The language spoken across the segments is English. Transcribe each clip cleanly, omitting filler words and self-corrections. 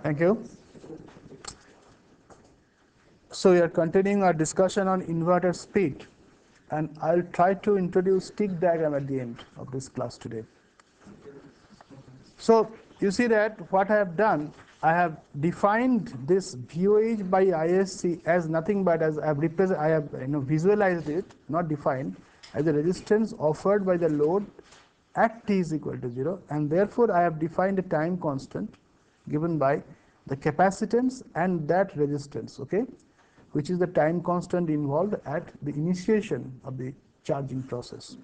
Thank you. So we are continuing our discussion on inverter speed, and I'll try to introduce stick diagram at the end of this class today. So you see that what I have done, I have defined this VOH by ISC as nothing but as I have visualized it, not defined, as a resistance offered by the load at t is equal to 0, and therefore I have defined a time constant given by the capacitance and that resistance, okay, which is the time constant involved at the initiation of the charging process.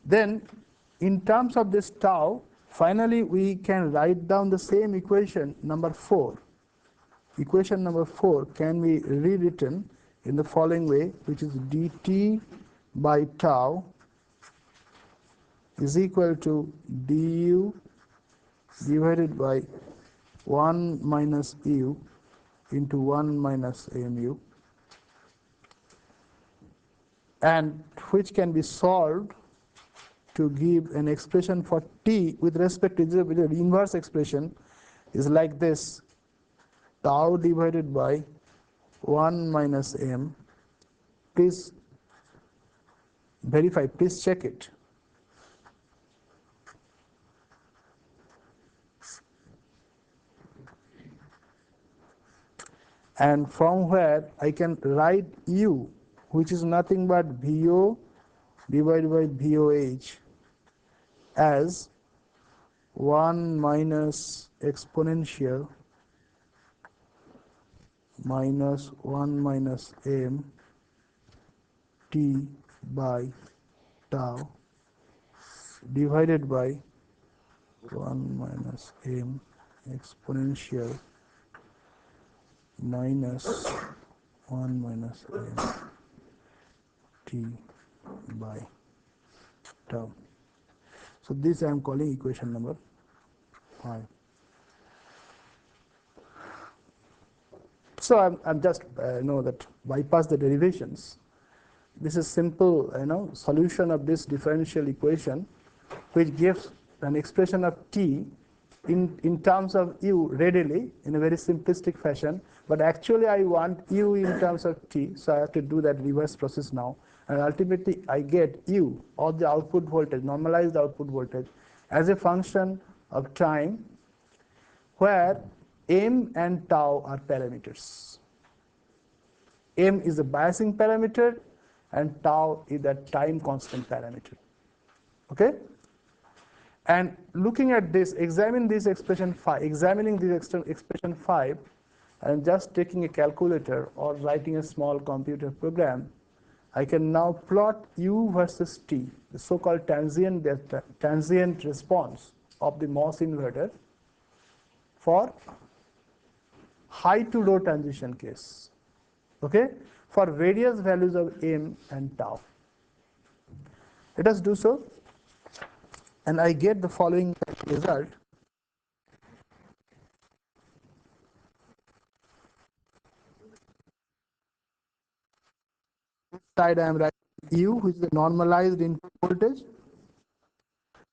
Then in terms of this tau, finally we can write down the same equation number 4. Equation number 4 can be rewritten in the following way, which is dt by tau is equal to du divided by 1 minus u into 1 minus mu, and which can be solved to give an expression for t with respect to the inverse expression is like this: tau divided by 1 minus m. Please verify, please check it. And from where I can write u, which is nothing but VO divided by VOH, as 1 minus exponential minus 1 minus m t by tau divided by 1 minus m exponential minus 1 minus m t by tau. So this I am calling equation number 5. So I'm just that bypass the derivations. This is simple solution of this differential equation, which gives an expression of t in terms of u readily in a very simplistic fashion, but actually I want u in terms of t, so I have to do that reverse process now, and ultimately I get u, or the output voltage, normalized output voltage, as a function of time, where m and tau are parameters. M is the biasing parameter and tau is the time constant parameter. Okay? And looking at this, examining this expression 5, and just taking a calculator or writing a small computer program, I can now plot u versus t, the so-called transient response of the MOS inverter for high to low transition case, okay, for various values of m and tau. Let us do so, and I get the following result. This side I am writing u, which is the normalized input voltage.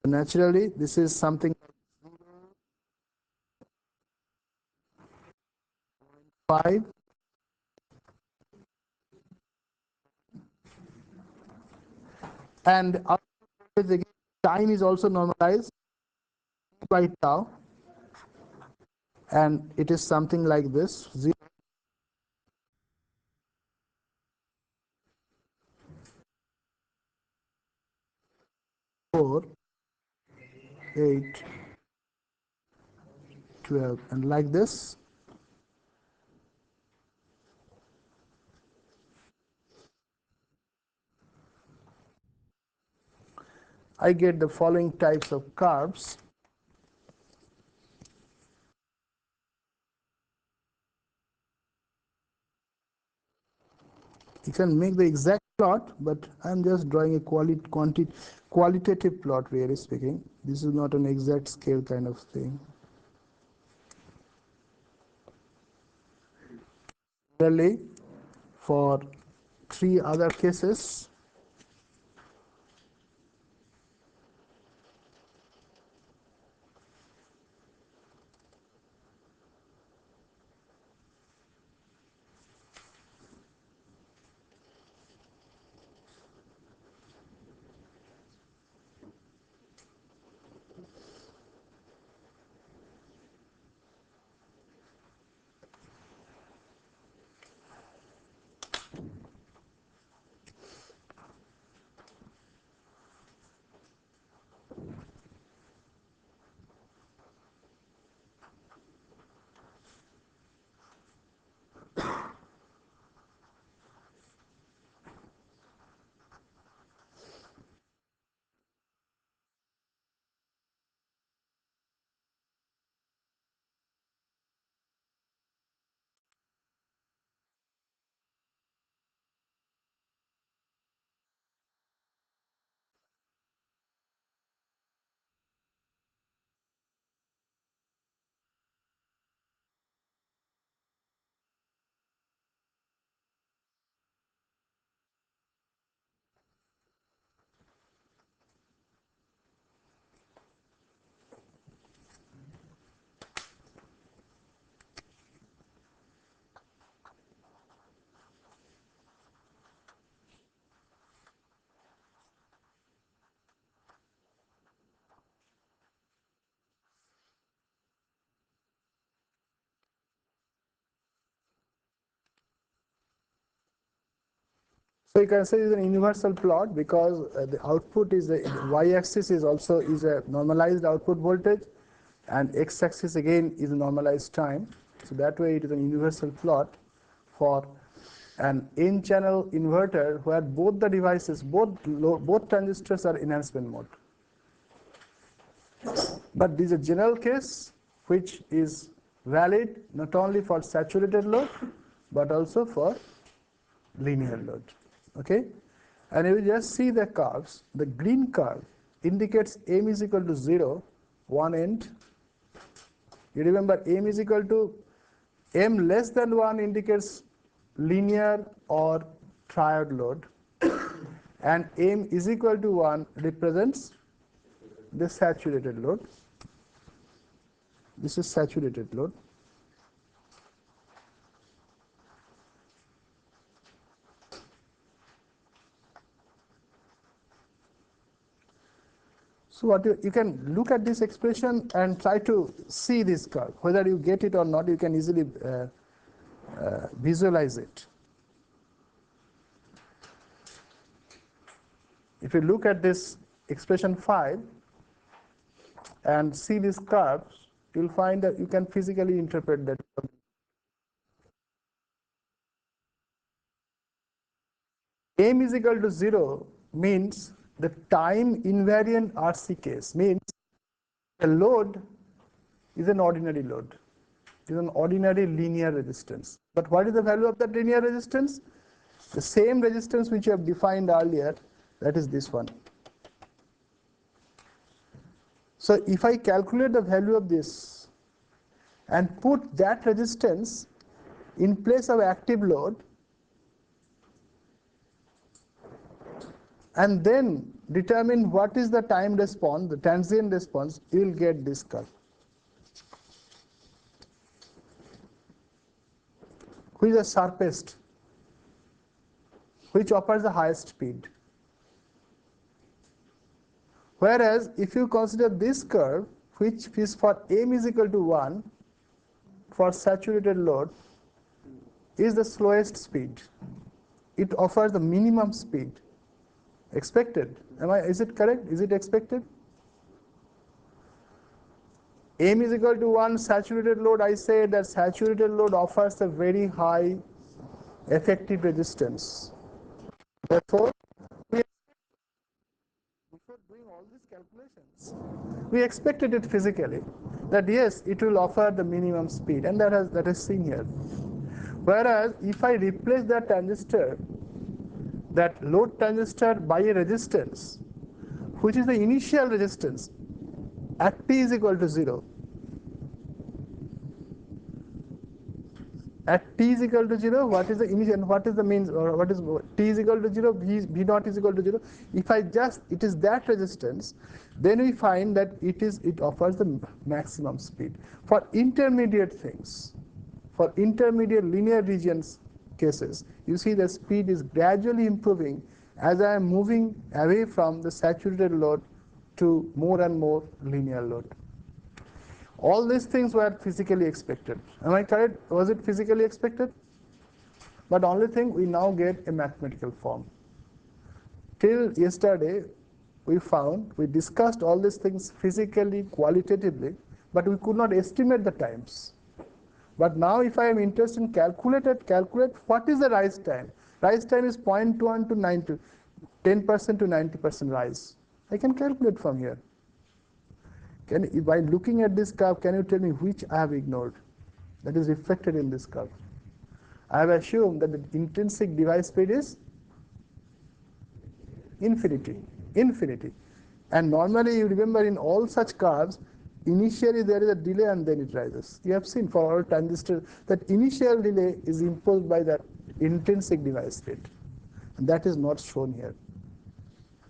Naturally, this is something 5, and again, time is also normalized by tau, and it is something like this: 0, 4, 8, 12, and like this. I get the following types of curves. You can make the exact plot, but I'm just drawing a qualitative plot, really speaking. This is not an exact scale kind of thing. Similarly, for 3 other cases, So you can say it's an universal plot because the output is the y-axis is also is a normalized output voltage, and x-axis again is a normalized time. So that way it is an universal plot for an n-channel inverter where both the devices, both transistors are enhancement mode. But this is a general case which is valid not only for saturated load but also for linear load. Okay? And you will just see the curves. The green curve indicates m is equal to 0, one end. You remember m is equal to m less than 1 indicates linear or triode load, and m is equal to 1 represents the saturated load. This is saturated load. So what you can look at this expression and try to see this curve. Whether you get it or not, you can easily visualize it. If you look at this expression 5 and see these curves, you'll find that you can physically interpret that. M is equal to 0 means the time invariant RC case, means the load is an ordinary load. It is an ordinary linear resistance. But what is the value of that linear resistance? The same resistance which you have defined earlier, that is this one. So if I calculate the value of this and put that resistance in place of active load, and then determine what is the time response, the transient response, you will get this curve. Which is the sharpest? Which offers the highest speed? Whereas if you consider this curve, which is for m is equal to 1 for saturated load, is the slowest speed. It offers the minimum speed expected. Is it correct? Is it expected? M is equal to 1 saturated load. I say that saturated load offers a very high effective resistance. Therefore, before doing all these calculations, we expected it physically that yes, it will offer the minimum speed, and that is seen here. Whereas if I replace that transistor, that load transistor, by a resistance, which is the initial resistance at t is equal to 0. At t is equal to 0, what is the initial and what is the means, or what is t is equal to 0, v naught is equal to 0. If I just, it is that resistance, then we find that it offers the maximum speed. For intermediate things, for intermediate linear regions cases, you see the speed is gradually improving as I am moving away from the saturated load to more and more linear load. All these things were physically expected. Am I correct? Was it physically expected? But only thing, we now get a mathematical form. Till yesterday, we discussed all these things physically, qualitatively, but we could not estimate the times. But now if I am interested in calculate what is the rise time. Rise time is 0.1 to 90, 10% to 90% rise. I can calculate from here. By looking at this curve, can you tell me which I have ignored that is reflected in this curve? I have assumed that the intrinsic device speed is infinity. And normally you remember in all such curves, initially there is a delay and then it rises. You have seen for all transistors that initial delay is imposed by the intrinsic device speed. And that is not shown here.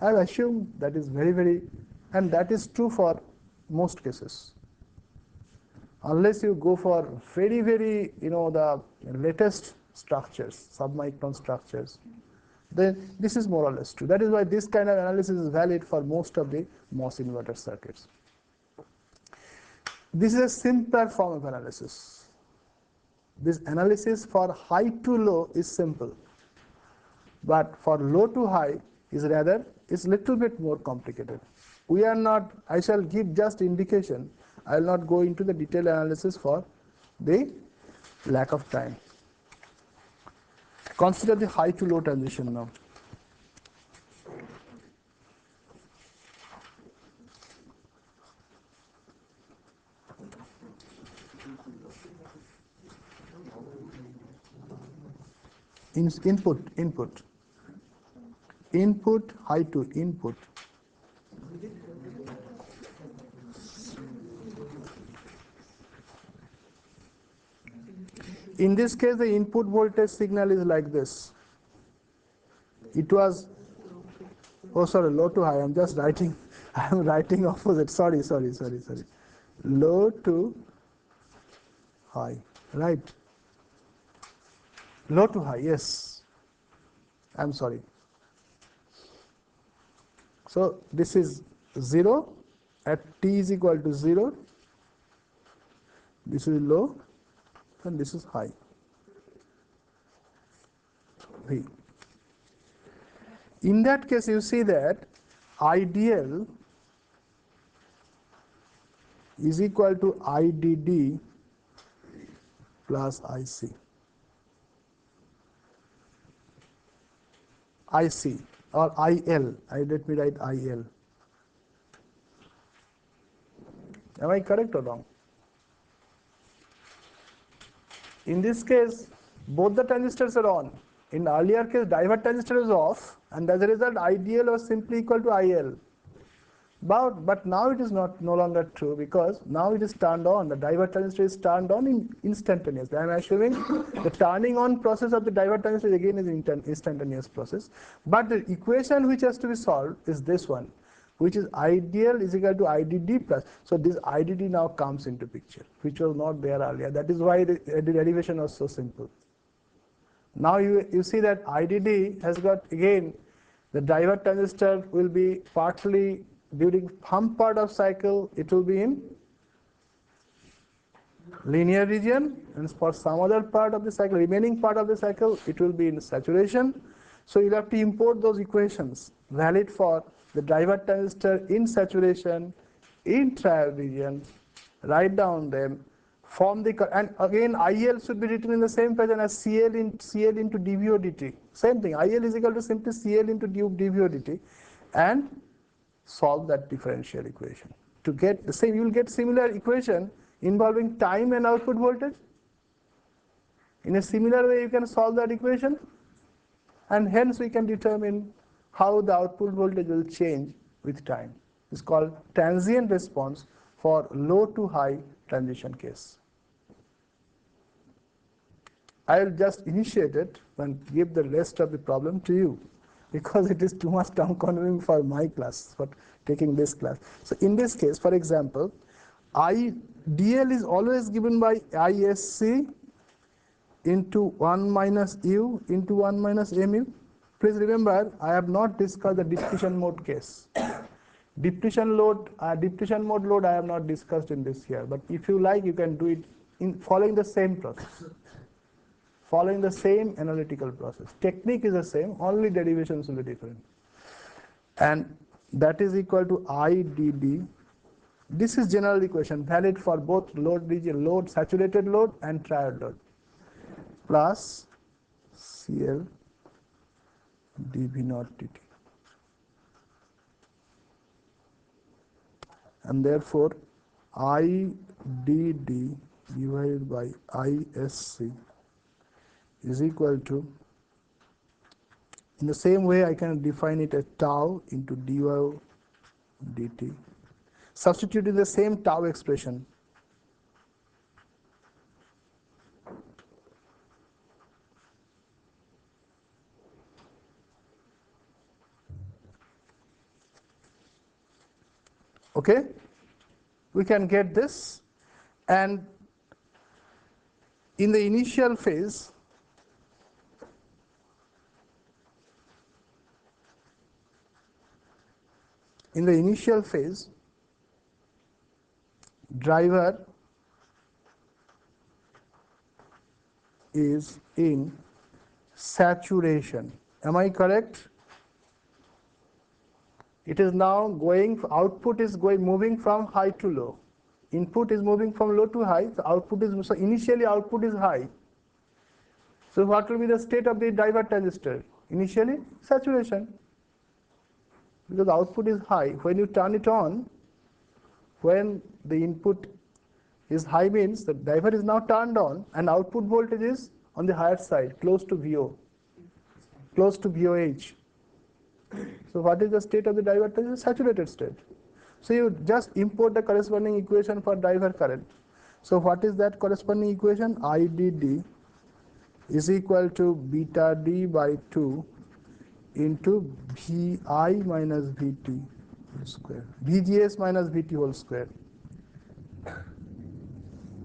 I have assumed that is very, and that is true for most cases. Unless you go for very, the latest structures, submicron structures, then this is more or less true. That is why this kind of analysis is valid for most of the MOS inverter circuits. This is a simpler form of analysis. This analysis for high to low is simple. But for low to high is rather, it's little bit more complicated. We are not, I shall give just indication. I will not go into the detailed analysis for the lack of time. Consider the high to low transition now. Input, high to input. In this case, the input voltage signal is like this. It was, oh sorry, low to high, I'm just writing, I'm writing opposite, sorry. Low to high, right? Low to high, yes. I'm sorry. So this is 0 at t is equal to 0. This is low and this is high. V. In that case, you see that ideal is equal to IDD plus IC. IC or IL, let me write IL. Am I correct or wrong? In this case, both the transistors are on. In earlier case, divert transistor is off, and as a result, IDL was simply equal to IL. But now it is no longer true, because now it is turned on. The divert transistor is turned on instantaneously. I am assuming the turning on process of the divert transistor again is instantaneous process. But the equation which has to be solved is this one, which is ideal is equal to IDD plus. So this IDD now comes into picture, which was not there earlier. That is why the derivation was so simple. Now you see that IDD has got, again, the divert transistor will be partly during some part of cycle, it will be in linear region, and for some other part of the cycle, remaining part of the cycle, it will be in saturation. So you'll have to import those equations valid for the divert transistor in saturation, in triode region, write down them, form the, and again IL should be written in the same fashion as CL into dVO dt. Same thing, IL is equal to simply CL into dVO dt, and solve that differential equation. To get the same, you will get similar equation involving time and output voltage. In a similar way, you can solve that equation, and hence we can determine how the output voltage will change with time. It's called transient response for low to high transition case. I will just initiate it and give the rest of the problem to you, because it is too much time consuming for my class, for taking this class. So in this case, for example, IDL is always given by ISC into 1 minus U into 1 minus MU. Please remember, I have not discussed the depletion mode case. Depletion mode load I have not discussed in this here, but if you like, you can do it in following the same process, following the same analytical process. Technique is the same, only derivations will be different. And that is equal to IDD. This is general equation, valid for both load region, load, saturated load and triode load, plus CL dV naught dt. And therefore, IDD divided by ISC is equal to, in the same way I can define it as tau into dy dt. Substitute in the same tau expression. Okay? We can get this, and in the initial phase, driver is in saturation. Am I correct? It is now going, output is moving from high to low. Input is moving from low to high, so output is, so initially output is high. So what will be the state of the driver transistor? Initially saturation, because output is high. When you turn it on, when the input is high means the driver is now turned on and output voltage is on the higher side, close to VO, close to VOH. So what is the state of the driver transistor? Saturated state. So you just import the corresponding equation for driver current. So what is that corresponding equation? IDD is equal to beta D by 2 into VI minus VT square, VGS minus VT whole square.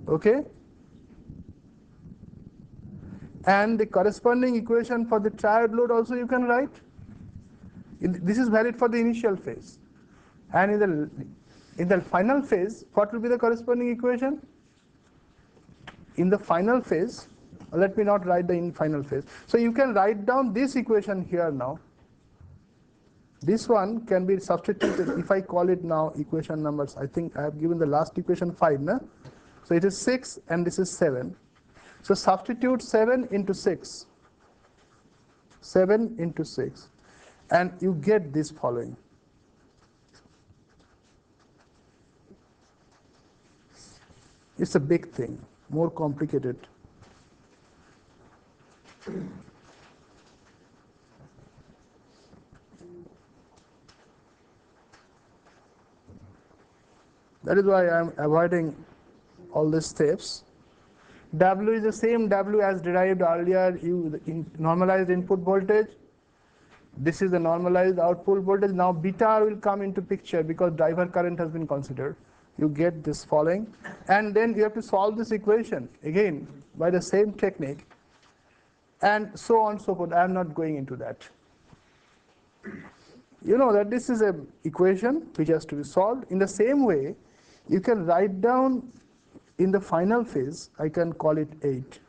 Okay? And the corresponding equation for the triode load also you can write. This is valid for the initial phase. And in the final phase, what will be the corresponding equation? In the final phase, let me not write the final phase. So you can write down this equation here now. This one can be substituted. If I call it now equation numbers, I think I have given the last equation 5, no? So it is 6 and this is 7. So substitute 7 into 6. 7 into 6. And you get this following. It's a big thing, more complicated. That is why I am avoiding all these steps. W is the same W as derived earlier, normalized input voltage. This is the normalized output voltage. Now beta will come into picture because driver current has been considered. You get this following. And then you have to solve this equation again by the same technique. And so on and so forth. I am not going into that. You know that this is an equation which has to be solved. In the same way, you can write down in the final phase, I can call it 8.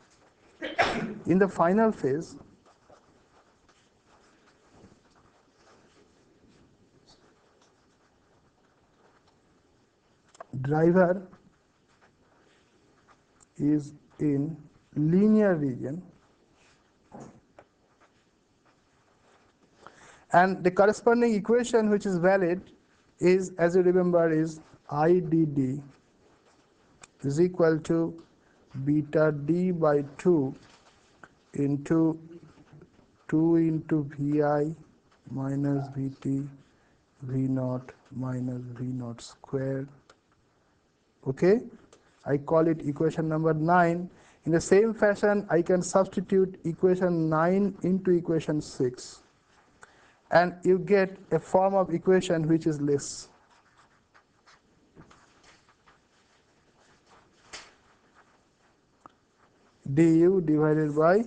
In the final phase, driver is in linear region and the corresponding equation which is valid is, as you remember, is IDD is equal to beta D by 2 into 2 into VI minus VT V naught minus V naught squared. Okay, I call it equation number 9. In the same fashion, I can substitute equation 9 into equation 6. And you get a form of equation which is this. Du divided by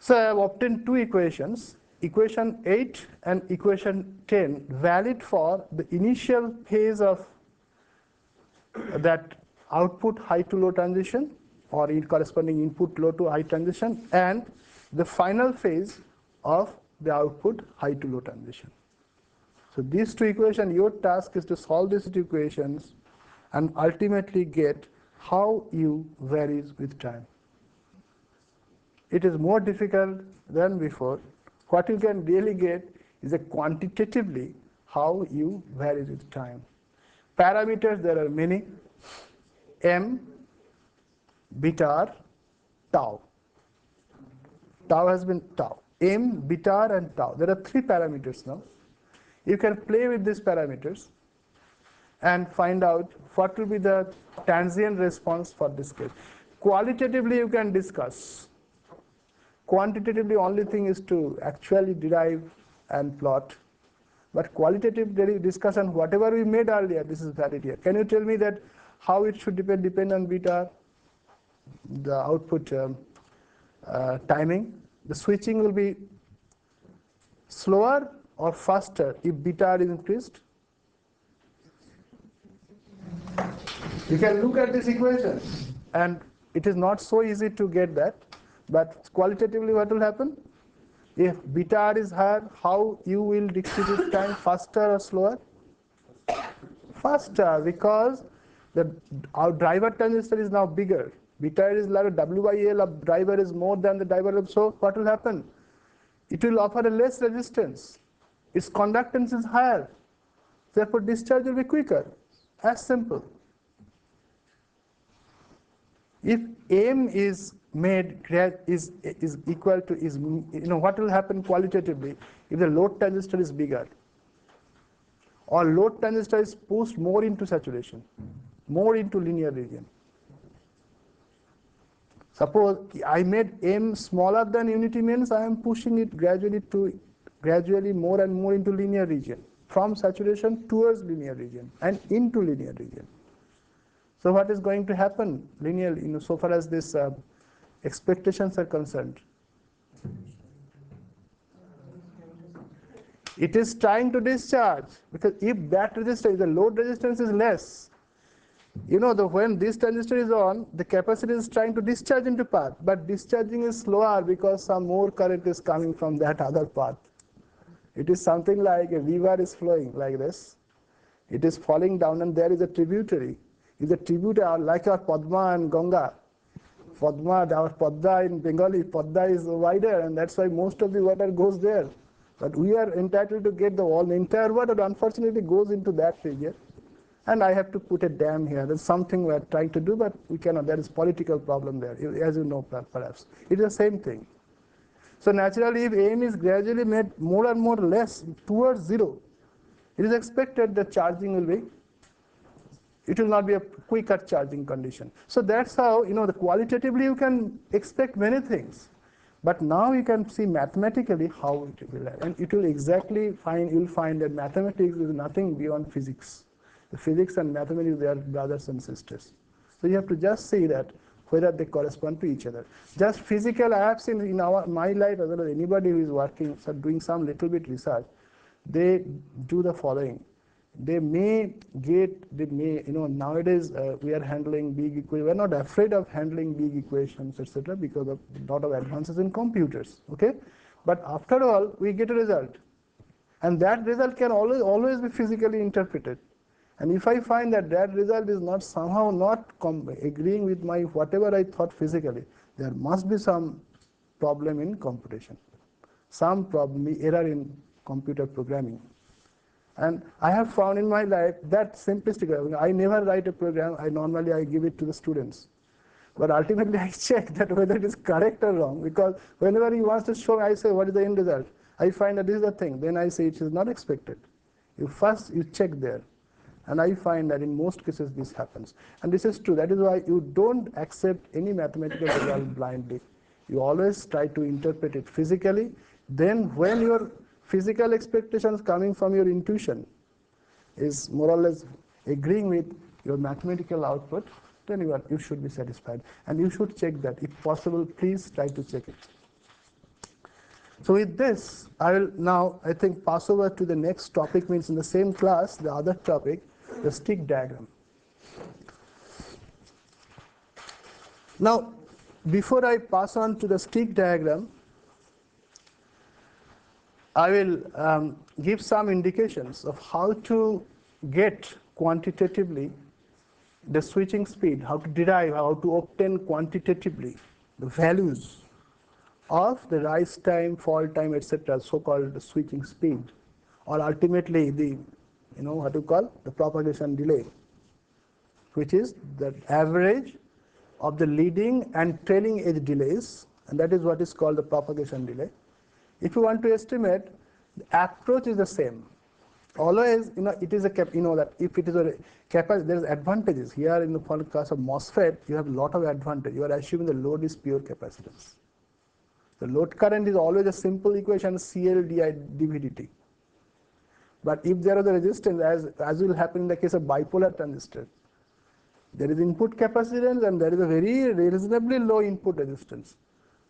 So I have obtained two equations, equation 8 and equation 10, valid for the initial phase of that output high to low transition or in corresponding input low to high transition and the final phase of the output high to low transition. So these two equations, your task is to solve these two equations and ultimately get how U varies with time. It is more difficult than before. What you can really get is a quantitatively how U varies with time. Parameters, there are many. M, beta, tau. Tau has been tau. M, beta, and tau. There are 3 parameters now. You can play with these parameters and find out what will be the transient response for this case. Qualitatively, you can discuss. Quantitatively, only thing is to actually derive and plot. But qualitative discussion, whatever we made earlier, this is valid here. Can you tell me that how it should depend on beta, the output timing? The switching will be slower or faster if beta is increased? You can look at this equation, and it is not so easy to get that, but qualitatively what will happen? If beta R is higher, how you will distribute time, faster or slower? Faster, because our driver transistor is now bigger. Beta R is larger, W by L of driver is more than the driver of, so what will happen? It will offer a less resistance. Its conductance is higher. Therefore, discharge will be quicker. As simple. If M is made is equal to what will happen qualitatively if the load transistor is bigger, or load transistor is pushed more into saturation, more into linear region. Suppose I made M smaller than unity, means I am pushing it gradually more and more into linear region, from saturation towards linear region and into linear region. So what is going to happen linearly, so far as this expectations are concerned? It is trying to discharge, because if that resistance, the load resistance is less, when this transistor is on, the capacitor is trying to discharge into path, but discharging is slower because some more current is coming from that other path. It is something like a river is flowing like this. It is falling down, and there is a tributary. If the tributary, like our Padma and Ganga, our Padma in Bengali, Padma is wider, and that's why most of the water goes there. But we are entitled to get the entire water, unfortunately goes into that region. And I have to put a dam here. That's something we are trying to do, but we cannot. There is political problem there, as you know, perhaps. It is the same thing. So naturally, if aim is gradually made more and more less towards zero, it is expected that charging will be, it will not be a quicker charging condition. So that's how, the qualitatively you can expect many things. But now you can see mathematically how it will happen. And it will exactly find, you'll find that mathematics is nothing beyond physics. The physics and mathematics, they are brothers and sisters. So you have to just see that whether they correspond to each other. Just physical, I have seen in my life, as well as anybody who is working, so doing some little bit research, they do the following. Nowadays we are handling big equations. We are not afraid of handling big equations, etc., because of a lot of advances in computers. Okay, but after all, we get a result, and that result can always be physically interpreted. And if I find that result is not somehow not agreeing with my whatever I thought physically, there must be some problem in computation, some problem, error in computer programming. And I have found in my life that simplistic. I never write a program. I give it to the students. But ultimately, I check that whether it is correct or wrong. Because whenever he wants to show, I say, what is the end result? I find that this is the thing. Then I say it is not expected. You check there. And I find that in most cases this happens. And this is true. That is why you don't accept any mathematical result blindly. You always try to interpret it physically. Then when your physical expectations coming from your intuition is more or less agreeing with your mathematical output, then you should be satisfied. And you should check that. If possible, please try to check it. So with this, I will now, I think, pass over to the next topic, means in the same class, the other topic, the stick diagram. Now, before I pass on to the stick diagram, I will give some indications of how to get quantitatively the switching speed, how to derive, how to obtain quantitatively the values of the rise time, fall time, etc., so-called switching speed, or ultimately the, the propagation delay, which is the average of the leading and trailing edge delays, and that is what is called the propagation delay. If you want to estimate, the approach is the same. Always, it is that if it is a capacity, there is advantages. Here in the case of MOSFET, you have a lot of advantage. You are assuming the load is pure capacitance. The load current is always a simple equation, CL dVdt. But if there is a resistance, as will happen in the case of bipolar transistor, there is input capacitance and there is a very reasonably low input resistance.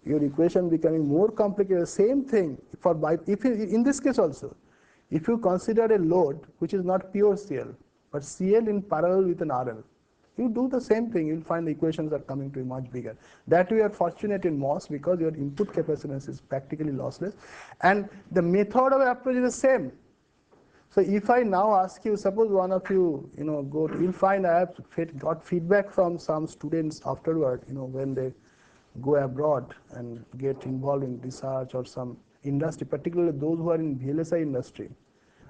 Your equation becoming more complicated. Same thing for in this case also. If you consider a load which is not pure CL, but CL in parallel with an RL, you do the same thing, you'll find the equations are coming to be much bigger. That we are fortunate in MOS because your input capacitance is practically lossless. And the method of approach is the same. So if I now ask you, suppose one of you, you'll find I have got feedback from some students afterward, when they go abroad and get involved in research or some industry, particularly those who are in VLSI industry.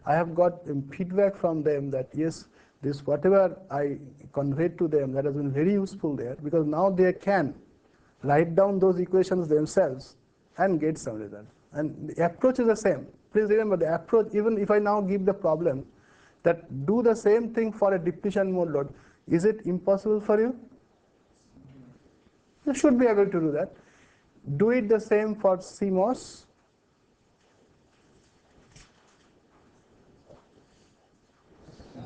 I have got feedback from them that yes, this whatever I conveyed to them, that has been very useful there, because now they can write down those equations themselves and get some result. And the approach is the same. Please remember the approach, even if I now give the problem that do the same thing for a depletion mode load, is it impossible for you? You should be able to do that. Do it the same for CMOS.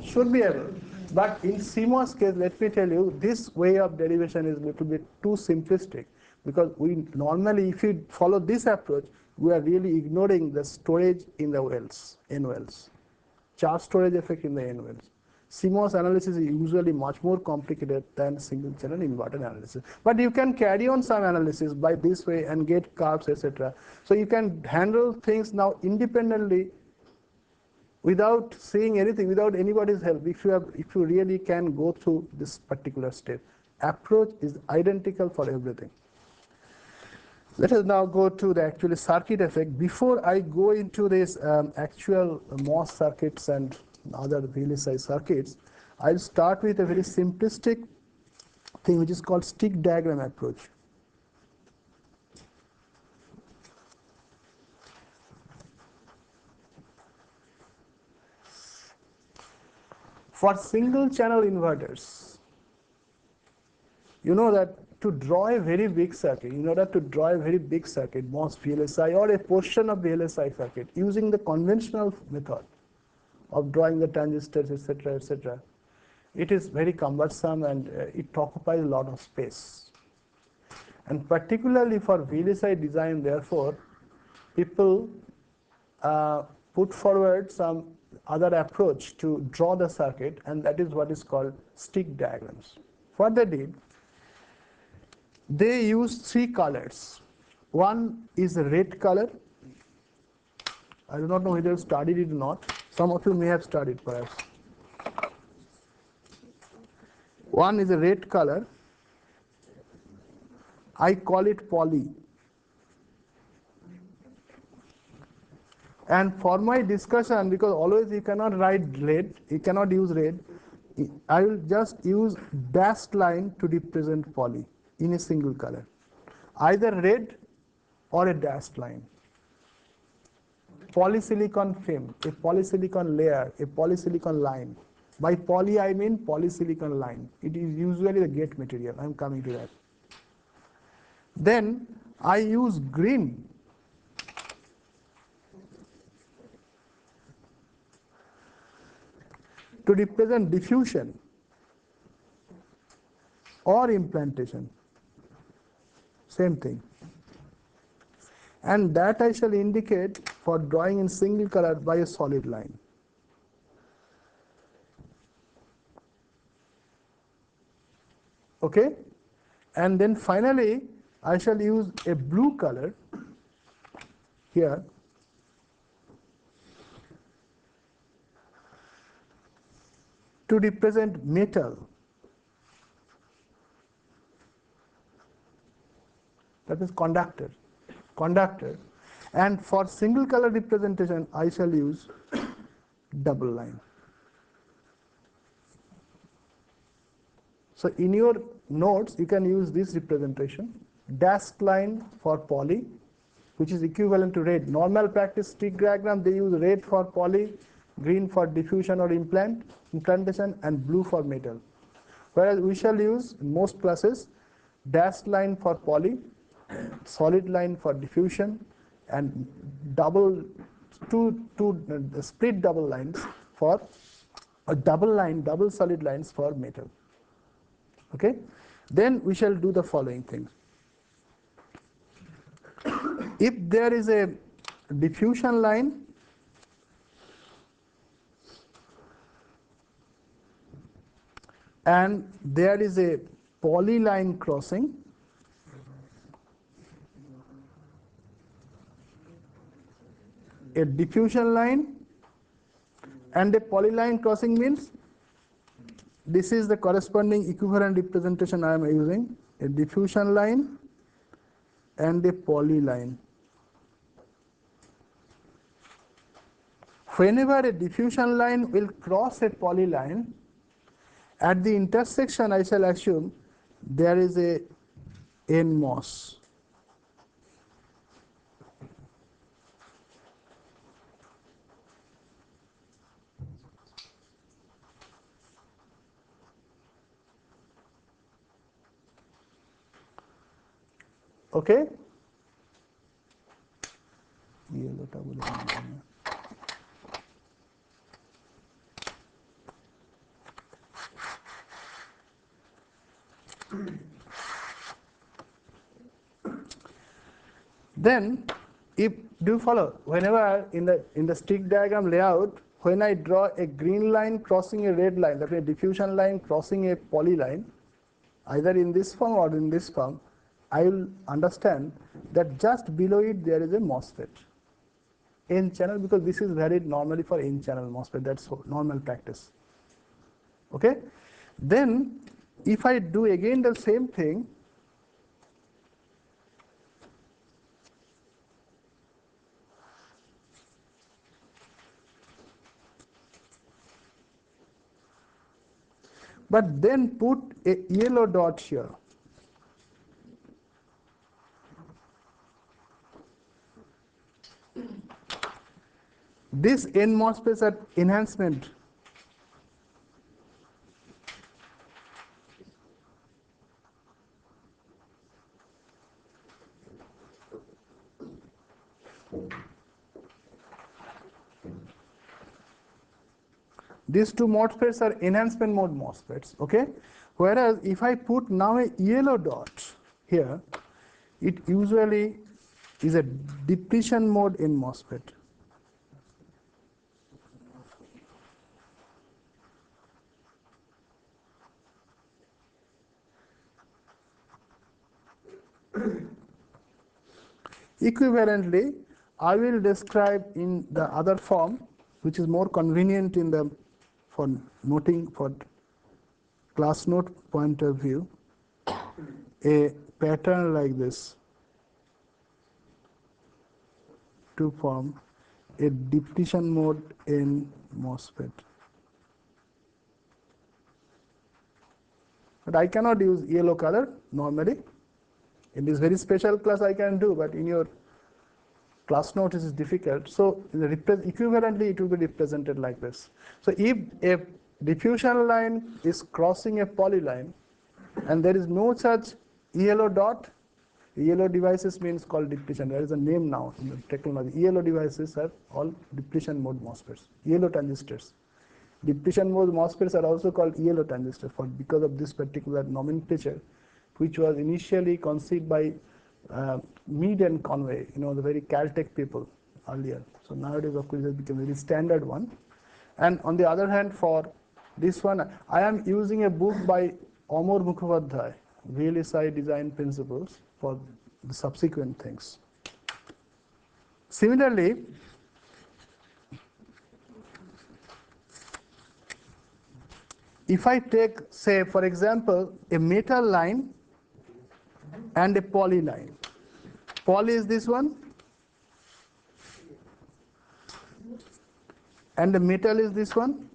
Should be able. But in CMOS case, let me tell you, this way of derivation is a little bit too simplistic, because we normally, if you follow this approach, we are really ignoring the storage in the wells, N wells, charge storage effect in the N wells. CMOS analysis is usually much more complicated than single channel inverter analysis. But you can carry on some analysis by this way and get curves, etc. So you can handle things now independently without saying anything, without anybody's help, if you really can go through this particular step. Approach is identical for everything. Let us now go to the actual circuit effect. Before I go into this actual MOS circuits and other VLSI circuits, I'll start with a very simplistic thing which is called stick diagram approach. For single channel inverters, you know that to draw a very big circuit, in order to draw a very big circuit, MOS VLSI or a portion of VLSI circuit, using the conventional method of drawing the transistors, etc., etc., it is very cumbersome and it occupies a lot of space. And particularly for VLSI design, therefore, people put forward some other approach to draw the circuit, and that is what is called stick diagrams. What they did, they used three colors. One is a red color. I do not know whether you studied it or not. Some of you may have studied perhaps. One is a red color. I call it poly. And for my discussion, because always you cannot write red, you cannot use red, I will just use dashed line to represent poly in a single color. Either red or a dashed line. Polysilicon film, a polysilicon layer, a polysilicon line. By poly I mean polysilicon line. It is usually the gate material. I am coming to that. Then I use green to represent diffusion or implantation. Same thing. And that I shall indicate for drawing in single color by a solid line. Okay? And then finally, I shall use a blue color here to represent metal. That is conductor. And for single color representation, I shall use double line. So in your notes, you can use this representation. Dashed line for poly, which is equivalent to red. Normal practice stick diagram, they use red for poly, green for diffusion or implantation, and blue for metal. Whereas we shall use, in most classes, dashed line for poly, solid line for diffusion, and double split double lines for a double solid lines for metal. Okay, then we shall do the following things. If there is a diffusion line and there is a poly line crossing, a diffusion line and a polyline crossing means this is the corresponding equivalent representation I am using, a diffusion line and a polyline. Whenever a diffusion line will cross a polyline, at the intersection I shall assume there is a nMOS. Okay? Then, if do you follow? Whenever in the stick diagram layout, when I draw a green line crossing a red line, that is a diffusion line crossing a polyline, either in this form or in this form, I will understand that just below it there is a MOSFET. N channel, because this is varied normally for N channel MOSFET, that's normal practice. Okay? Then, if I do again the same thing, but then put a yellow dot here. This nMOSFETs are enhancement. These two MOSFETs are enhancement mode MOSFETs, okay? Whereas if I put now a yellow dot here, it usually is a depletion mode in MOSFET. Equivalently, I will describe in the other form, which is more convenient in the for noting for class note point of view, a pattern like this to form a depletion mode in MOSFET. But I cannot use yellow color normally. In this very special class I can do, but in your class note it is difficult. So equivalently it will be represented like this. So if a diffusion line is crossing a polyline and there is no such yellow dot, yellow devices means called depletion. There is a name now in the technology. Yellow devices are all depletion mode MOSFETs, yellow transistors. Depletion mode MOSFETs are also called yellow transistors because of this particular nomenclature, which was initially conceived by Mead and Conway, the very Caltech people earlier. So nowadays, of course, it has become a very standard one. And on the other hand, for this one, I am using a book by Amar Mukhopadhyay, VLSI Design Principles, for the subsequent things. Similarly, if I take, say, for example, a metal line and a poly line. Poly is this one, and the metal is this one.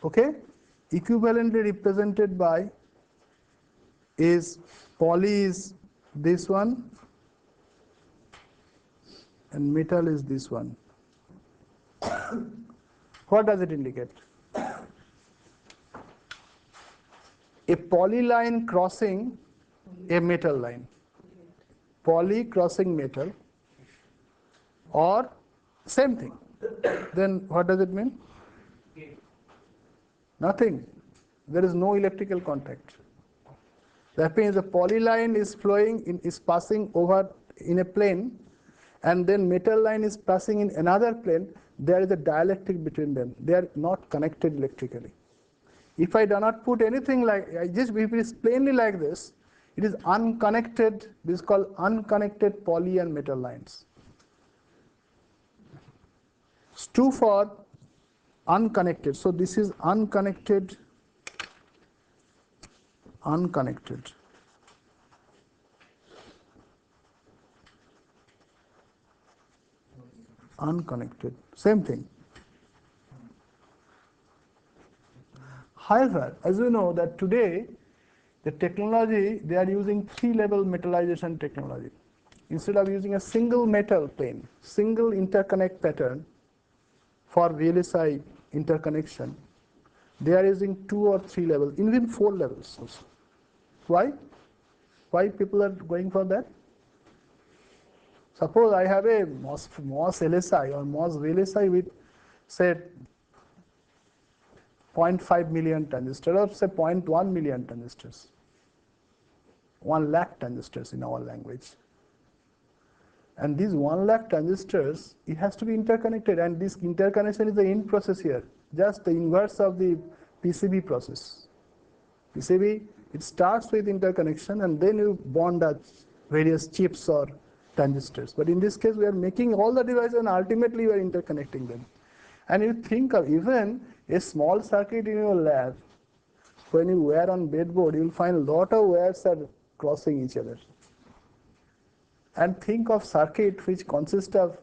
Okay? Equivalently represented by is poly is this one and metal is this one. What does it indicate? A poly line crossing a metal line. Poly crossing metal. or same thing. Then what does it mean? Nothing. There is no electrical contact. That means the polyline is flowing, is passing over in a plane, and then metal line is passing in another plane. There is a dielectric between them. They are not connected electrically. If I do not put anything like, if it is plainly like this, it is unconnected. This is called unconnected poly and metal lines. It's true for unconnected. So this is unconnected. Unconnected. Unconnected. Same thing. However, as we know that today, the technology, they are using 3-level metallization technology. Instead of using a single metal plane, single interconnect pattern for VLSI interconnection, they are using 2 or 3 levels, even 4 levels also. Why? Why people are going for that? Suppose I have a MOS LSI or MOS VLSI with, say, 0.5 million transistors or say 0.1 million transistors. 1 lakh transistors in our language. And these 1 lakh transistors, it has to be interconnected, and this interconnection is the in process here, just the inverse of the PCB process. PCB, it starts with interconnection and then you bond the various chips or transistors. But in this case, we are making all the devices and ultimately we are interconnecting them. And you think of even a small circuit in your lab, when you wear on breadboard, you will find a lot of wires are crossing each other. And think of circuit which consists of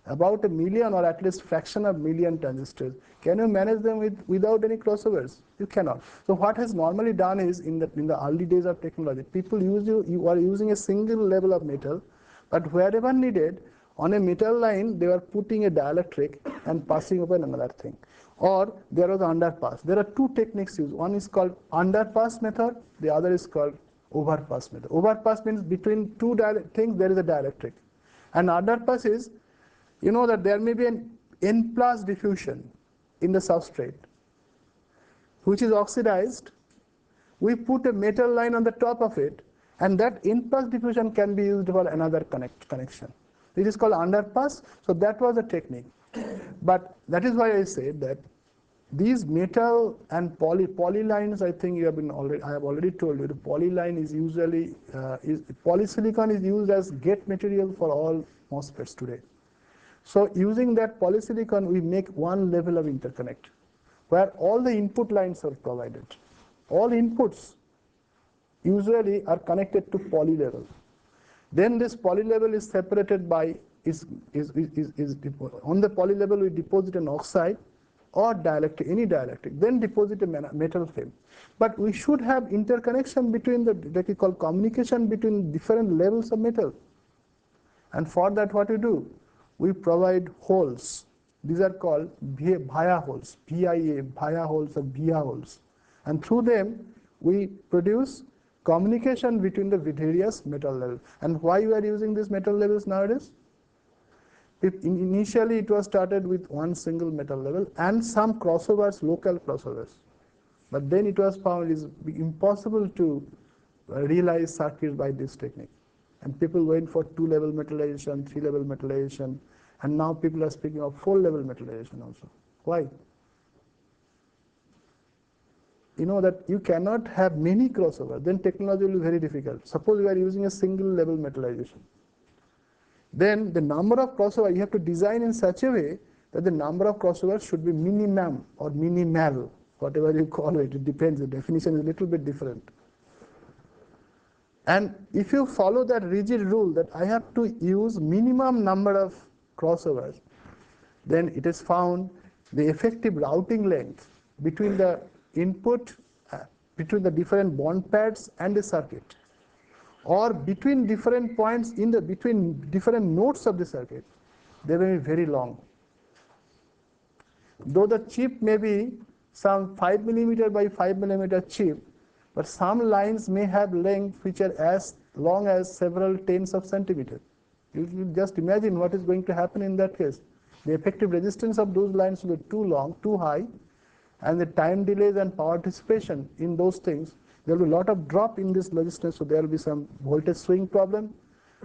about 1 million or at least fraction of million transistors. Can you manage them without any crossovers? You cannot. So what has normally done is in the early days of technology, people are using a single level of metal, but wherever needed, on a metal line, they were putting a dielectric and passing over another thing. Or there was underpass. There are 2 techniques used. One is called underpass method, the other is called overpass method. Overpass means between 2 things there is a dielectric. And underpass is, you know that there may be an N plus diffusion in the substrate, which is oxidized. We put a metal line on the top of it, and that N plus diffusion can be used for another connection. This is called underpass. So that was the technique. But that is why I said that these metal and poly lines, I think I have already told you, the poly line is usually, polysilicon is used as gate material for all MOSFETs today. So using that polysilicon, we make 1 level of interconnect, where all the input lines are provided. All inputs usually are connected to poly level. Then this poly level is separated by, on the poly level we deposit an oxide or dielectric, any dielectric, then deposit a metal film. But we should have interconnection between that we call communication between different levels of metal. And for that what we do? We provide holes. These are called via holes, VIA, via holes or via holes. And through them we produce communication between the various metal levels. And why we are using these metal levels nowadays? Initially it was started with 1 single metal level and some crossovers, local crossovers. But then it was found it is impossible to realize circuits by this technique. And people went for 2-level metallization, 3-level metallization, and now people are speaking of 4-level metallization also. Why? You know that you cannot have many crossovers, then technology will be very difficult. Suppose you are using a single level metallization. Then the number of crossovers you have to design in such a way that the number of crossovers should be minimum or minimal, whatever you call it. It depends. The definition is a little bit different. And if you follow that rigid rule that I have to use minimum number of crossovers, then it is found the effective routing length between the input, between the different bond pads and the circuit, or between different points between different nodes of the circuit, they may be very long. Though the chip may be some 5 mm by 5 mm chip, but some lines may have length which are as long as several tens of centimeters. You just imagine what is going to happen in that case. The effective resistance of those lines will be too long, too high, and the time delays and power dissipation in those things, there will be a lot of drop in this resistance, so there will be some voltage swing problem.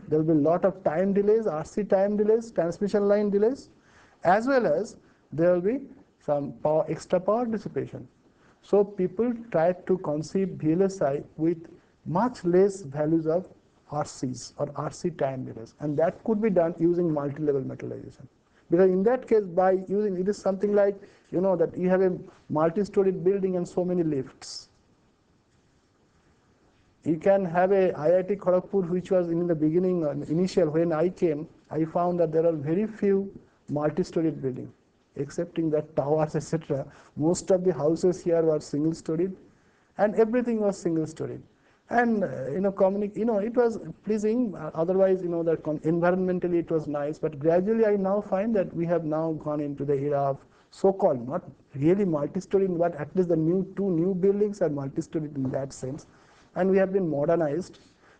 There will be a lot of time delays, RC time delays, transmission line delays, as well as there will be some extra power dissipation. So people try to conceive VLSI with much less values of RCs or RC time delays, and that could be done using multi-level metallization. Because in that case, by using, it is something like, that you have a multi-storied building and so many lifts. You can have a IIT Kharagpur, which was in the beginning, initial, when I came, I found that there are very few multi-storied buildings, excepting that towers, etc. Most of the houses here were single-storied, and everything was single-storied. And it was pleasing. Otherwise, that environmentally it was nice. But gradually, I now find that we have now gone into the era of so-called, not really multi-storied, but at least the two new buildings are multi-storied in that sense, and we have been modernized.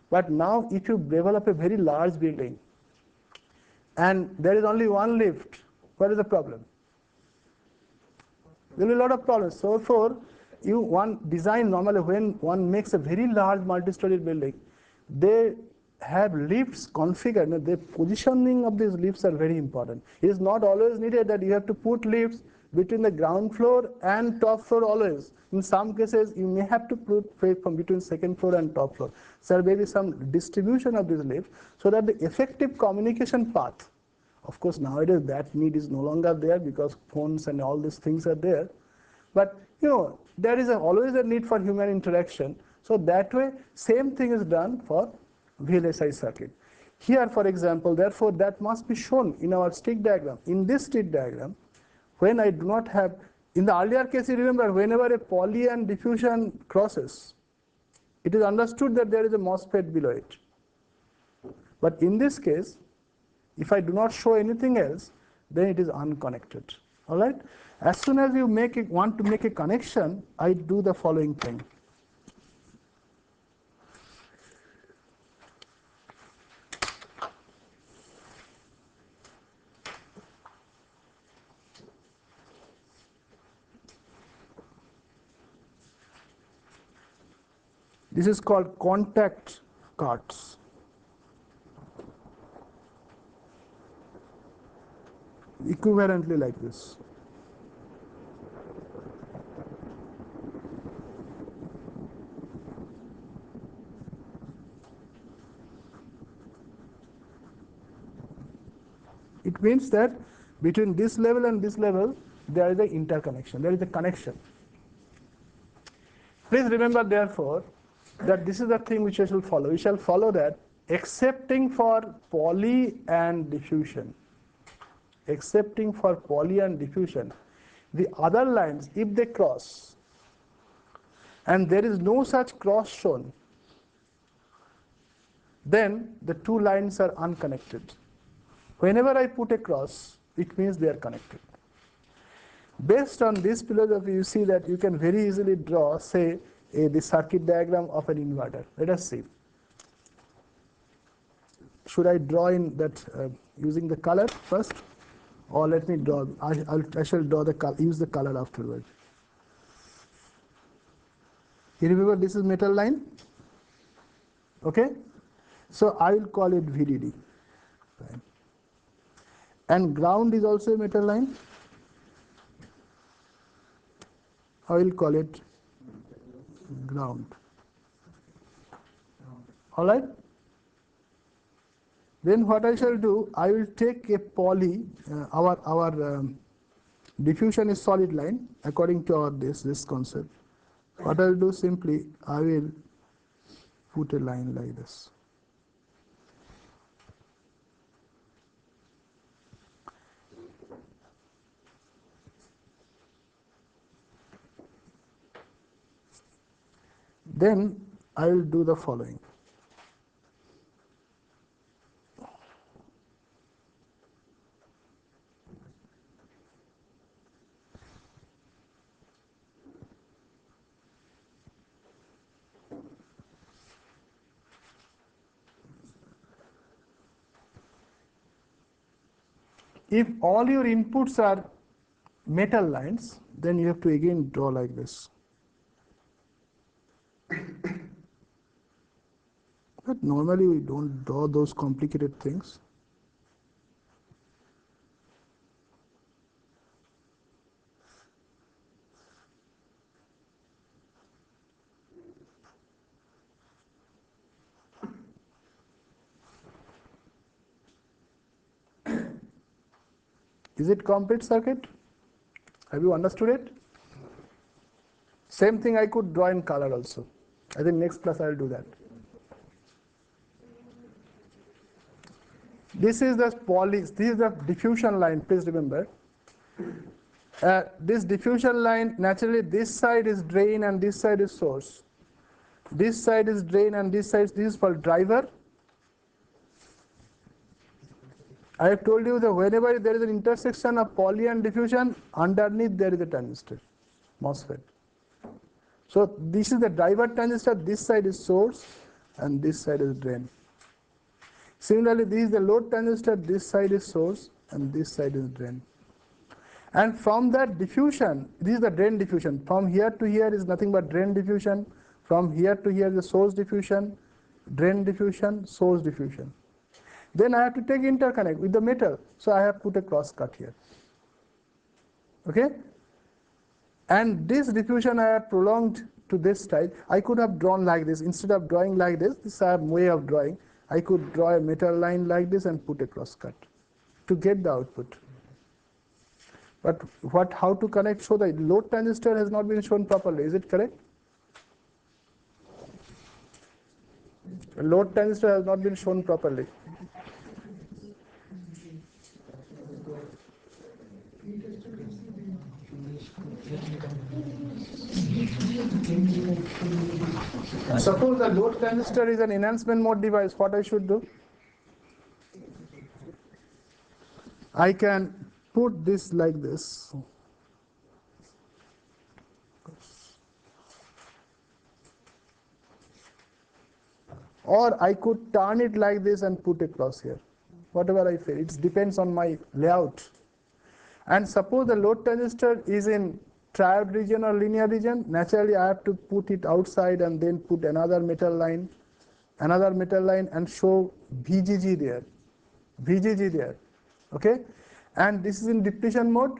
But now, if you develop a very large building, and there is only one lift, what is the problem? There will be a lot of problems. So therefore, one design normally, when one makes a very large multi-storied building, they have lifts configured. The positioning of these lifts are very important. It is not always needed that you have to put lifts between the ground floor and top floor always. In some cases, you may have to put from between second floor and top floor. So there may be some distribution of these lifts so that the effective communication path, of course, nowadays that need is no longer there because phones and all these things are there. But there is always a need for human interaction. So that way, same thing is done for VLSI circuit. Here, for example, therefore, that must be shown in our stick diagram. In this stick diagram, when I do not have, in the earlier case, you remember, whenever a poly and diffusion crosses, it is understood that there is a MOSFET below it. But in this case, if I do not show anything else, then it is unconnected. All right? As soon as you want to make a connection, I do the following thing. This is called contact cards. Equivalently like this. It means that between this level and this level, there is an interconnection, there is a connection. Please remember, therefore, that this is the thing which we shall follow. We shall follow that excepting for poly and diffusion. Excepting for poly and diffusion, the other lines, if they cross, and there is no such cross shown, then the two lines are unconnected. Whenever I put a cross, it means they are connected. Based on this philosophy, you see that you can very easily draw, say, the circuit diagram of an inverter. Let us see. Should I draw in that using the color first? Or let me draw, I shall draw the color, use the color afterwards. You remember this is metal line? Okay? So I will call it VDD. Right. And ground is also a metal line. I will call it ground. All right? Then what I shall do, I will take a poly, our diffusion is solid line according to our this concept. What I will do simply, I will put a line like this. Then I will do the following. If all your inputs are metal lines, then you have to again draw like this. But normally we don't draw those complicated things. Is it complete circuit? Have you understood it? Same thing I could draw in color also. I think next class I will do that. This is the diffusion line, please remember. This diffusion line, naturally this side is drain and this side is source. This side is drain and this is called driver. I have told you that whenever there is an intersection of poly and diffusion, underneath there is a transistor, MOSFET. So this is the driver transistor, this side is source and this side is drain. Similarly, this is the load transistor, this side is source and this side is drain. And from that diffusion, this is the drain diffusion. From here to here is nothing but drain diffusion. From here to here is the source diffusion, drain diffusion, source diffusion. Then I have to take interconnect with the metal. So I have put a cross cut here. Okay? And this diffusion I have prolonged to this side. I could have drawn like this. Instead of drawing like this is a way of drawing. I could draw a metal line like this and put a cross cut to get the output. But how to connect? So the load transistor has not been shown properly. Is it correct? The load transistor has not been shown properly. Suppose the load transistor is an enhancement mode device, what I should do? I can put this like this. Or I could turn it like this and put a cross here. Whatever I feel, it depends on my layout. And suppose the load transistor is in triode region or linear region, naturally I have to put it outside and then put another metal line and show VGG there, okay? And this is in depletion mode.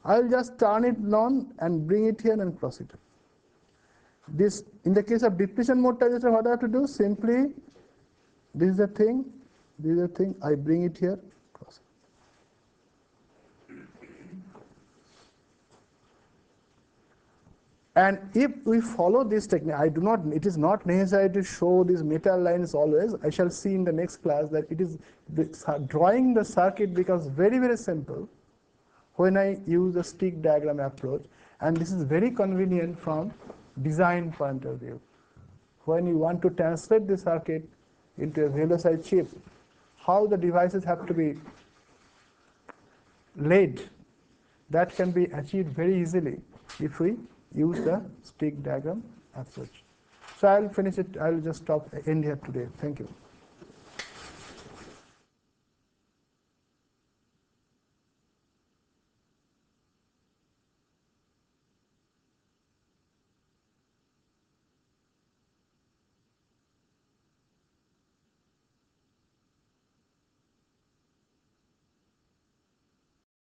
I will just turn it on and bring it here and cross it. This, in the case of depletion mode transistor, what I have to do? Simply, this is the thing, I bring it here, cross it. And if we follow this technique, it is not necessary to show these metal lines always. I shall see in the next class that it is drawing the circuit becomes very, very simple when I use a stick diagram approach. And this is very convenient from design point of view. When you want to translate the circuit into a VLSI chip, how the devices have to be laid, that can be achieved very easily if we use the stick diagram approach. So I'll finish it. I'll just end here today. Thank you.